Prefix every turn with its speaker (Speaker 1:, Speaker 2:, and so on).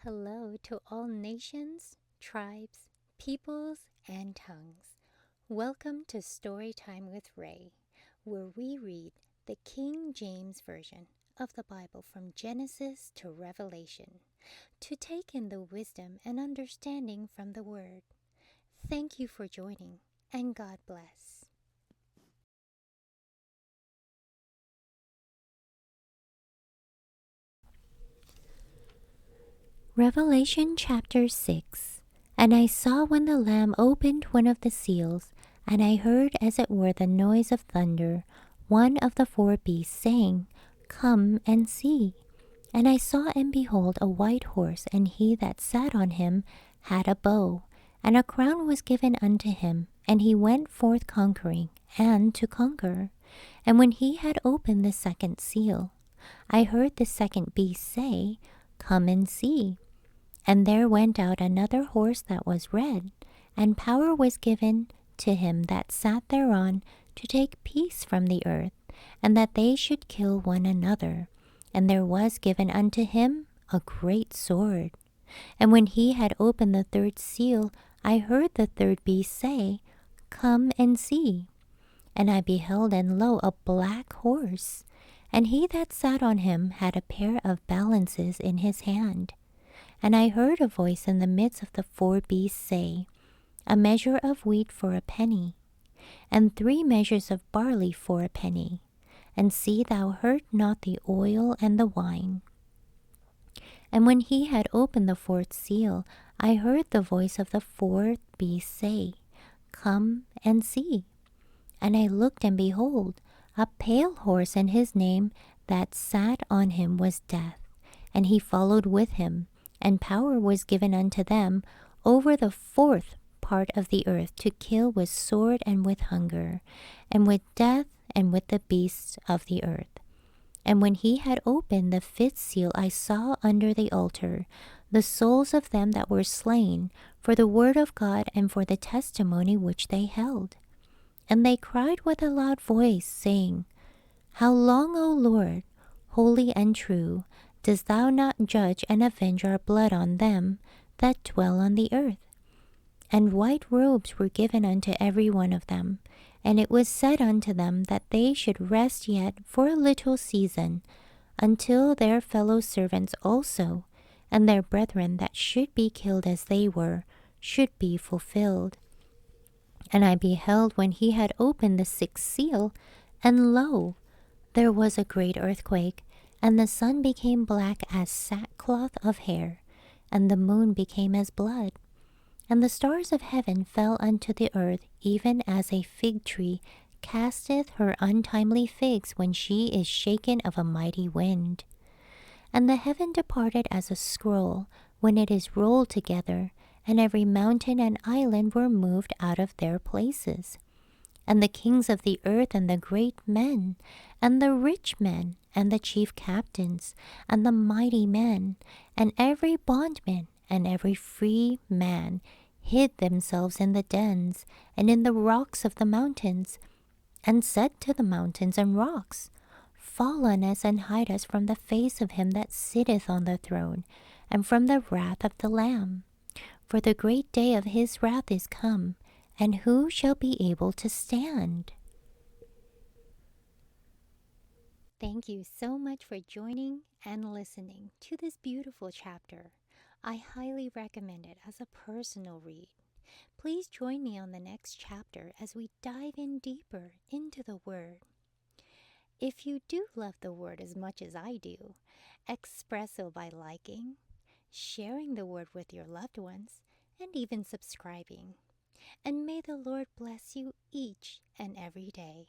Speaker 1: Hello to all nations, tribes, peoples, and tongues. Welcome to Storytime with Rae, where we read the King James Version of the Bible from Genesis to Revelation, to take in the wisdom and understanding from the Word. Thank you for joining, and God bless. Revelation chapter 6. And I saw when the Lamb opened one of the seals, and I heard as it were the noise of thunder, one of the four beasts saying, Come and see. And I saw and behold a white horse, and he that sat on him had a bow, and a crown was given unto him, and he went forth conquering, and to conquer. And when he had opened the second seal, I heard the second beast say, Come and see. And there went out another horse that was red, and power was given to him that sat thereon to take peace from the earth, and that they should kill one another. And there was given unto him a great sword. And when he had opened the third seal, I heard the third beast say, Come and see. And I beheld, and lo, a black horse, and he that sat on him had a pair of balances in his hand. And I heard a voice in the midst of the four beasts say, A measure of wheat for a penny, and 3 measures of barley for a penny, and see thou hurt not the oil and the wine. And when he had opened the fourth seal, I heard the voice of the fourth beast say, Come and see. And I looked, and behold, a pale horse, and his name that sat on him was Death, and he followed with him. And power was given unto them over the fourth part of the earth to kill with sword and with hunger, and with death and with the beasts of the earth. And when he had opened the fifth seal, I saw under the altar the souls of them that were slain for the word of God and for the testimony which they held. And they cried with a loud voice, saying, How long, O Lord, holy and true, dost thou not judge and avenge our blood on them that dwell on the earth? And white robes were given unto every one of them, and it was said unto them that they should rest yet for a little season, until their fellow servants also, and their brethren that should be killed as they were, should be fulfilled. And I beheld when he had opened the sixth seal, and lo, there was a great earthquake, and the sun became black as sackcloth of hair, and the moon became as blood. And the stars of heaven fell unto the earth, even as a fig tree casteth her untimely figs when she is shaken of a mighty wind. And the heaven departed as a scroll when it is rolled together, and every mountain and island were moved out of their places. And the kings of the earth, and the great men, and the rich men, and the chief captains, and the mighty men, and every bondman, and every free man, hid themselves in the dens, and in the rocks of the mountains, and said to the mountains and rocks, Fall on us, and hide us from the face of him that sitteth on the throne, and from the wrath of the Lamb. For the great day of his wrath is come, and who shall be able to stand? Thank you so much for joining and listening to this beautiful chapter. I highly recommend it as a personal read. Please join me on the next chapter as we dive in deeper into the Word. If you do love the Word as much as I do, express so by liking, sharing the Word with your loved ones, and even subscribing. And may the Lord bless you each and every day.